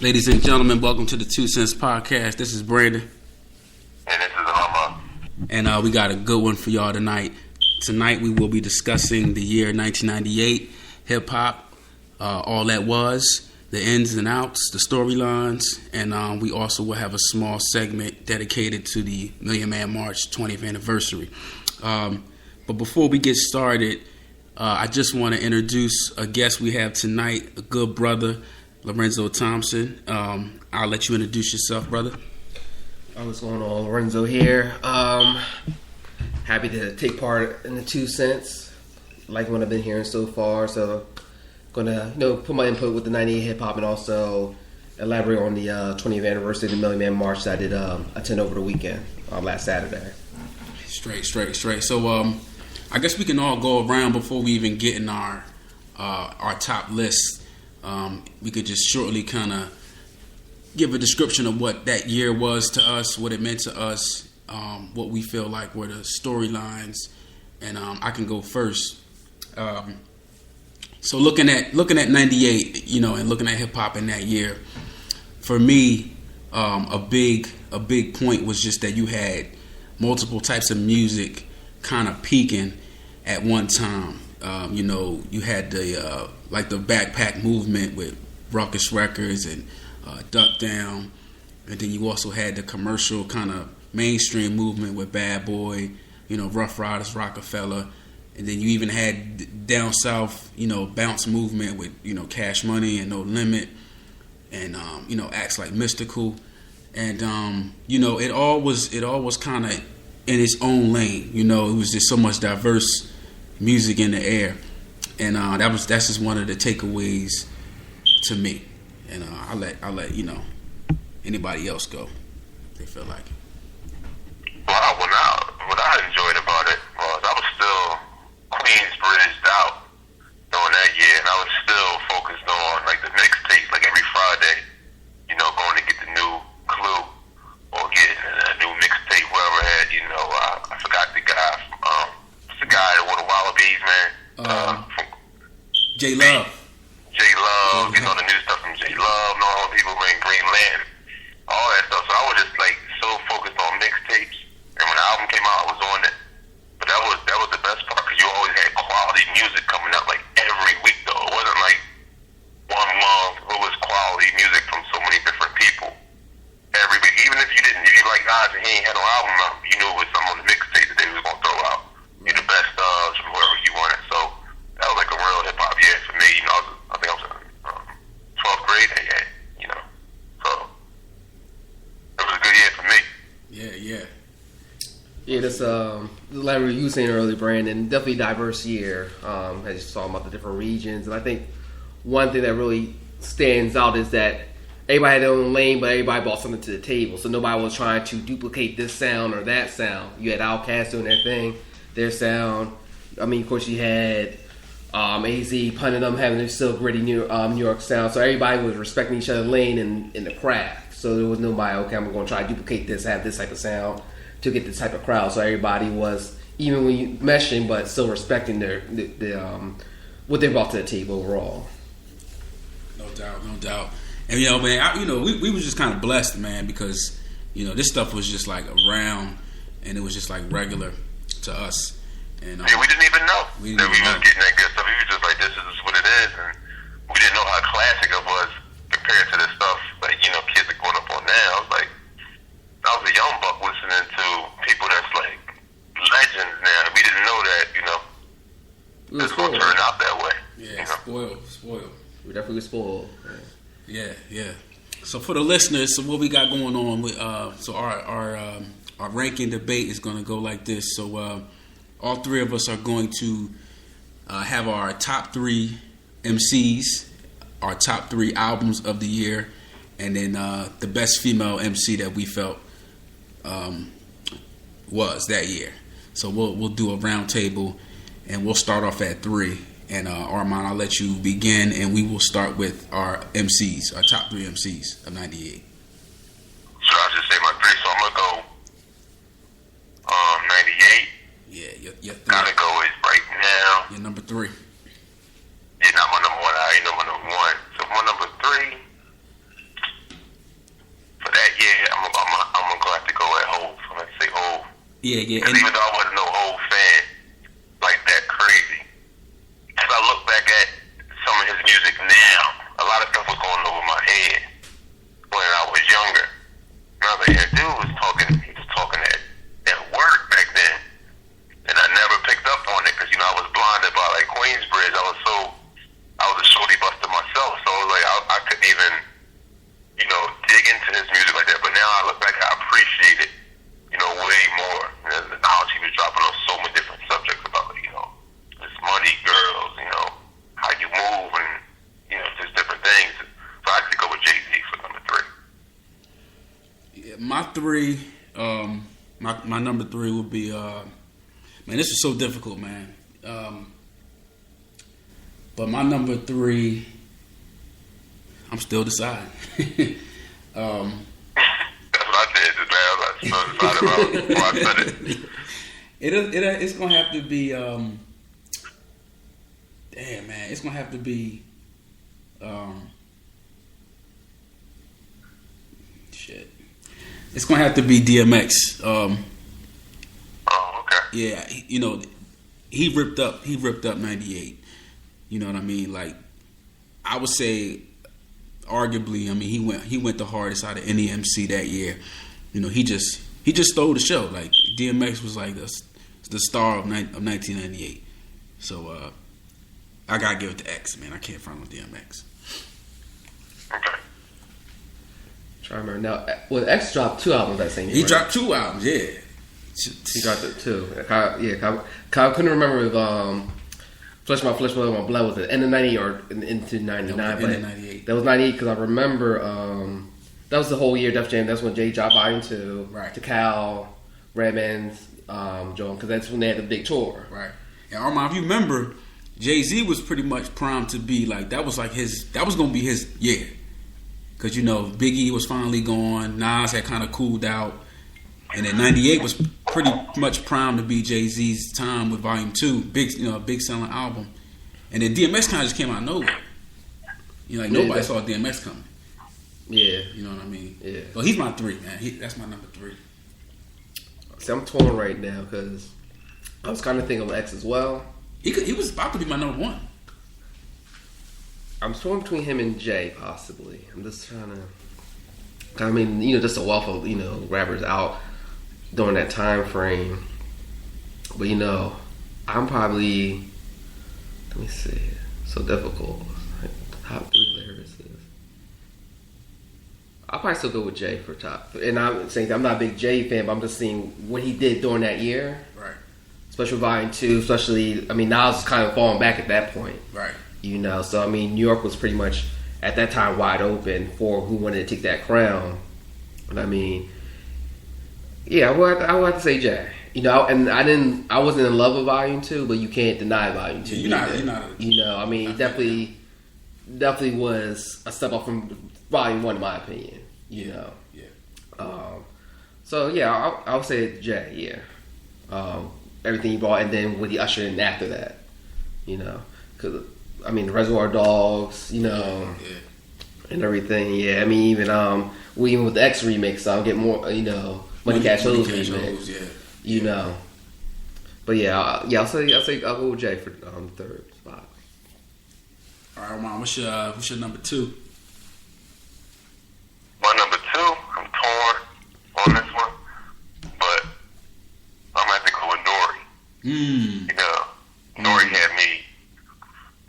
Ladies and gentlemen, welcome to the Two Cents Podcast. This is Brandon. And this is Alma. And we got a good one for y'all tonight. Tonight we will be discussing the year 1998, hip-hop, all that was, the ins and outs, the storylines, and we also will have a small segment dedicated to the Million Man March 20th anniversary. But before we get started, I just want to introduce a guest we have tonight, a good brother, Lorenzo Thompson. I'll let you introduce yourself, brother. What's going on? Lorenzo here. Happy to take part in the 2 cents. Like what I've been hearing so far. So, gonna put my input with the 98 hip hop and also elaborate on the 20th anniversary of the Million Man March that I did attend over the weekend, last Saturday. Straight. So, I guess we can all go around before we even get in our top list. We could just shortly kind of give a description of what that year was to us, what it meant to us, what we feel like were the storylines, and I can go first. So looking at 98, and looking at hip hop in that year, for me, a big point was just that you had multiple types of music kind of peaking at one time. You had the backpack movement with Ruckus Records and Duck Down, and then you also had the commercial kind of mainstream movement with Bad Boy, Rough Riders, Rockefeller, and then you even had down south, bounce movement with Cash Money and No Limit, and acts like Mystical, and it all was kind of in its own lane. It was just so much diverse music in the air, and that's just one of the takeaways to me. And I'll let anybody else go if they feel like it. Well, what I enjoyed about it was I was still Queensbridged out during that year, and I was still focused on the mixtape, every Friday, going to get the new Clue or getting a new mixtape, whoever had, I forgot the guy, it's the guy with the Wallabies, man. J Love. Getting all the new stuff from J Love and all the people in Green Lantern, all that stuff. So I was just so focused on mixtapes, and when the album came out, I was on it. But that was the best part because you always had quality music coming out every week. Though it wasn't one month. It was quality music from so many different people every week. Even if you like Nas and he ain't had no album out, you knew it was some on the mixtape that they was gonna throw out. You the best from whoever you wanted. So that was a real hip hop year for me. I think I was in 12th grade. So it was a good year for me. Yeah. Yeah, that's like you were saying earlier, Brandon. Definitely a diverse year. As you saw about the different regions, and I think one thing that really stands out is that everybody had their own lane, but everybody brought something to the table. So nobody was trying to duplicate this sound or that sound. You had Outkast doing their thing, their sound. I mean, of course, you had AZ, punting them, having their still gritty New York sound. So everybody was respecting each other's lane in the craft. So there was nobody, okay, I'm going to try to duplicate this, have this type of sound to get this type of crowd. So everybody was evenly meshing, but still respecting their what they brought to the table overall. No doubt. And man, we was just kind of blessed, man, because this stuff was just around, and it was just regular to us. And we didn't even know that we was getting that good stuff. We was just this is what it is, and we didn't know how classic it was compared to the stuff kids are going up on now. I was a young buck listening to people that's legends now. We didn't know that, it's going to turn out that way. Yeah, spoiled. We definitely spoiled. Yeah. So for the listeners, so what we got going on with so our ranking debate is going to go like this. So all three of us are going to have our top 3 MCs, our top 3 albums of the year, and then the best female MC that we felt was that year. So we'll do a round table, and we'll start off at 3. And Armand, I'll let you begin, and we will start with our MCs, our top 3 MCs of 98. Should I just say my 3? So I'm gonna go 98. Yeah, your 3. Gotta go is right now. Your number 3. Yeah, not my number 1. I ain't know my number 1. So my number 3 Yeah, yeah. Because even though I wasn't no old fan like that crazy, as I look back at some of his music now, a lot of stuff was going over my head when I was younger. And I was like, yeah, dude was talking, he was talking that word back then. And I never picked up on it because, I was blinded by like Queensbridge. I was a shorty buster myself. So like, I couldn't even, dig into his music like that. But now I look back, I appreciate it, way more. The knowledge he was dropping on so many different subjects about, this money, girls, how you move and, just different things. So I have to go with Jay-Z for number 3. Yeah, my 3, my number 3 would be, man, this was so difficult, man. But my number 3, I'm still deciding. That's what I did today. I was still deciding about before I said it. It's gonna have to be. Damn, man, it's gonna have to be. Shit. It's gonna have to be DMX. Oh, okay. Yeah, he ripped up 98. You know what I mean? Like, I would say, arguably, he went the hardest out of any MC that year. He just stole the show. Like, DMX was like the star of 1998. So I gotta give it to X, man. I can't front with DMX. Okay. Try to remember now. Well, X dropped 2 albums that same year. He right? dropped 2 albums, yeah. He dropped it 2. I couldn't remember if Flesh My Blood was at the end of 98 or into 99. End of 98. That was 98 because I remember that was the whole year Def Jam. That's when Jay dropped Volume 2. Right. To Cal, Redman's, Joan, because that's when they had the big tour. Right. And Armand, if you remember, Jay-Z was pretty much primed to be like, that was going to be his year. Because, Biggie was finally gone. Nas had kind of cooled out. And then 98 was pretty much primed to be Jay-Z's time with Volume 2. Big selling album. And then DMX kind of just came out of nowhere. Nobody saw DMX coming. Yeah. You know what I mean? Yeah. So he's my 3, man. That's my number 3. See, I'm torn right now because I was kind of thinking of X as well. He was about to be my number 1. I'm torn between him and Jay, possibly. I'm just trying to... just a wealth of, rappers out during that time frame. But, I'm probably... Let me see. So difficult. Like, top 3 lyricists. I'll probably still go with Jay for top. And I'm saying I'm not a big Jay fan, but I'm just seeing what he did during that year. Right. Especially Volume 2. Especially, Nas was kind of falling back at that point. Right. So, New York was pretty much, at that time, wide open for who wanted to take that crown. But, yeah, I would have to say Jay. And I wasn't in love with Volume 2, but you can't deny Volume 2. You're not. Definitely was a step up from Volume 1, in my opinion. Yeah. So, yeah, I would say Jay, yeah. Everything he brought, and then what he ushered in after that. Because, the Reservoir Dogs, and everything. Yeah, even with the X remix, I'll get more, Money Cash Hoes remix. Yeah. But yeah, I'll go with Jay for the 3rd spot. All right, Mom, what's your number 2? My number 2, I'm torn on this one, but I'm gonna have to go with Nori. Nori had me.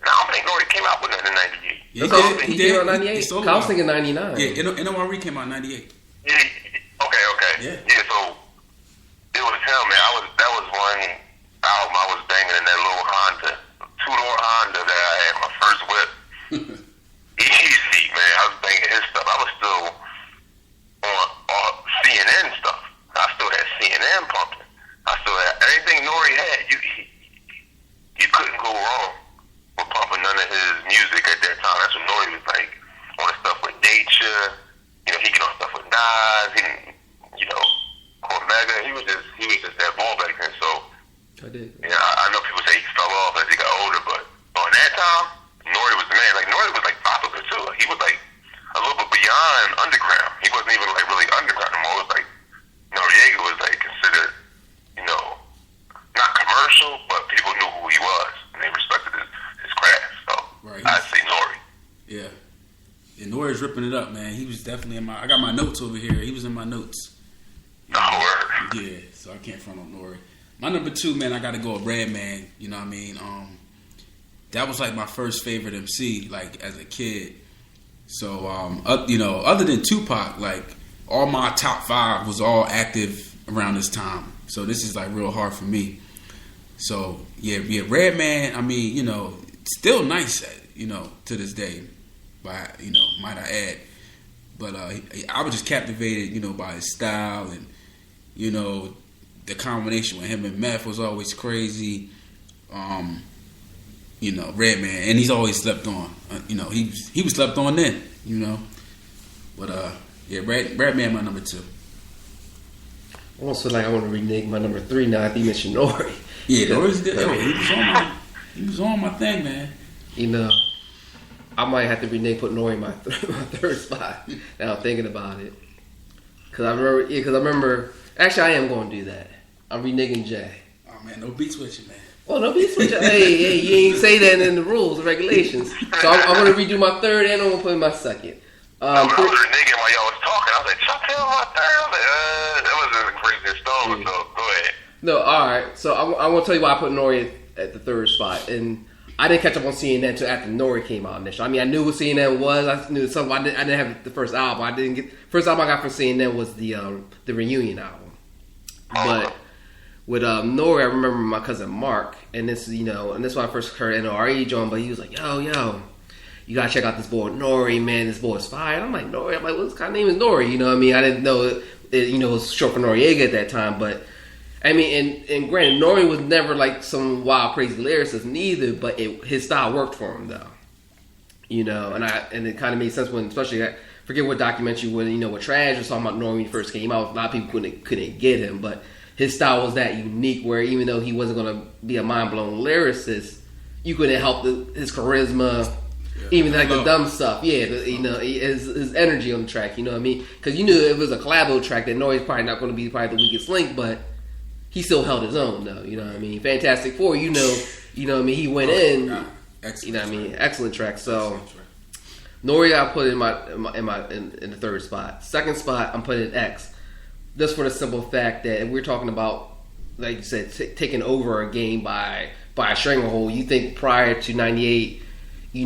I don't think Nori came out with it in 98. Yeah, he did on 98? I was thinking 99. Yeah, NORE came out in 98. Yeah, okay. Yeah, so it was him, man. That was one album I was banging in that little Honda, 2-door Honda that I had, my first whip. Easy, man. I was banging his stuff. I was still on CNN stuff. I still had CNN pumping. I still had everything Nori had. You couldn't go wrong with pumping none of his music at that time. That's when Nori was like on stuff with Nature. He get on stuff with Nas. Cormega. He was just that ball back then. So I did. Yeah, I know people say he fell off as he got older, but on that time, Nori was the man. Like Nori was like popular too. He was like a little bit beyond underground. He wasn't even like really underground anymore. It was like Noriega was like considered Nori's ripping it up, man. He was definitely in my. I got my notes over here. He was in my notes. Oh, word. Yeah, so I can't front on Nori. My number 2, man, I got to go with Redman. You know what I mean? That was like my first favorite MC, like as a kid. So, other than Tupac, like all my top 5 was all active around this time. So this is like real hard for me. So yeah, Redman. I mean, still nice, to this day. By might I add, but I was just captivated, by his style and the combination with him and Meth was always crazy. Redman, and he's always slept on. He was slept on then. But Redman, my number 2. I almost feel like I want to renege my number 3 now. I think you mentioned Nori. Yeah, Nori's good. He was on my thing, man. I might have to renege, put Nori in my third spot. Now I'm thinking about it, because I remember. Actually, I am going to do that. I'm reneging Jay. Oh man, no beat switching, man. Well, no beat switching. hey, you ain't say that in the rules and regulations. So I'm going to redo my third, and I'm going to put in my second. I was reneging while y'all was talking. I was like, "Shut tell my third." I was like, that was a crazy stone. So go ahead. No, all right. So I want to tell you why I put Nori at the third spot, and I didn't catch up on CNN until after Nori came out initially. I mean, I knew what CNN was. I knew something. I didn't have the first album. I didn't get first album I got from CNN was the Reunion album. But with Nori, I remember my cousin Mark, and this is and this is when I first heard NORE joint. But he was like, "Yo, you gotta check out this boy Nori, man. This boy's fire." And I'm like, Nori. I'm like, what kind of name is Nori? You know what I mean? I didn't know it was short for Noriega at that time, but. I mean, and granted, Nori was never like some wild, crazy lyricist neither, but his style worked for him though. And it kind of made sense when, especially I forget what documentary what Trash was talking about Nori when he first came out. A lot of people couldn't get him, but his style was that unique where even though he wasn't going to be a mind blown lyricist, you couldn't help his charisma, even like the dumb stuff. Yeah, his energy on the track. You know what I mean? Because you knew if it was a collabo track, that Nori's probably not going to be probably the weakest link, but he still held his own, though. You know what I mean? Fantastic Four, you know what I mean? He went in. Excellent. Excellent track. So, Nori, I put in the third spot. Second spot, I'm putting X. Just for the simple fact that we're talking about, like you said, taking over a game by a stranglehold. You think prior to '98, we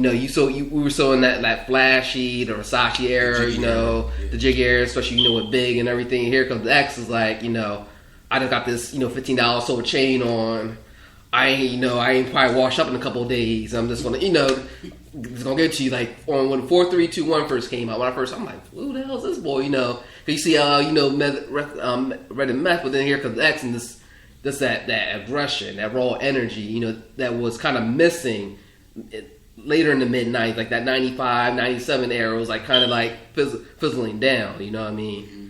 were so in that flashy, the Versace era, the Jiggy era, especially with Big and everything. Here comes the X is like, I just got this, $15 silver chain on. I ain't probably washed up in a couple of days. I'm just gonna, just gonna give it to you like on when 4-3-2-1 first came out. I'm like, who the hell is this boy? Cause you see, Red and Meth, but then here comes X and this that aggression, that raw energy, that was kind of missing later in the mid '90s, like that '95, '97 era was like kind of like fizzling down. You know what I mean?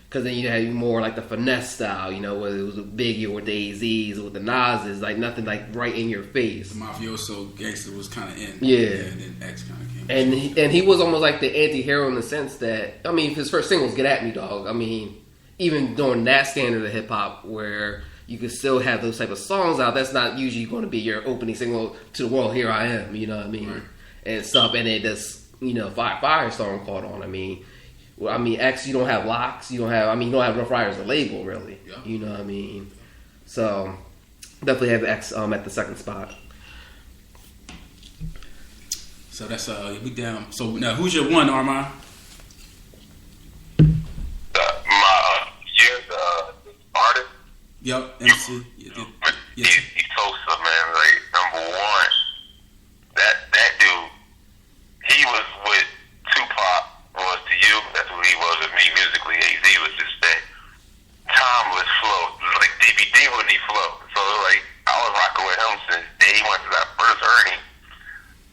Because then you had more like the finesse style, whether it was with Biggie or with the AZs or with the Nas's, like nothing like right in your face. The mafioso gangster was kind of in. Yeah. And then X kind of came. And he was almost like the anti-hero in the sense that, I mean, his first single was Get At Me, Dog. I mean, even during that standard of hip-hop where you could still have those type of songs out, that's not usually going to be your opening single to the world, Here I Am, you know what I mean? Right. And stuff, and it just, Firestorm caught on, X, you don't have locks. You don't have Rough Riders, the label, really. Yeah. You know what I mean? So, definitely have X at the second spot. So that's we down. So now, who's your one, Armand? Artist. Yep, MC. He's Sosa, man. Like number one. That dude, he was with Tupac. Was to you, that's what he was with me musically. AZ was just that timeless flow, like DVD when he flow. So like I was rocking with him since day one, since I first heard him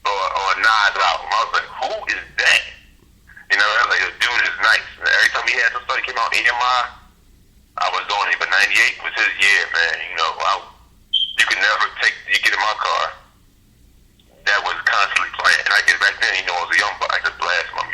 on Nas album. I was like, who is that? I was like, this dude is nice. Every time he had some stuff that came out EMI, I was on it. But '98 was his year, man. You could never you get in my car. That was constantly playing. And I get back then, I was a young boy. I just blast my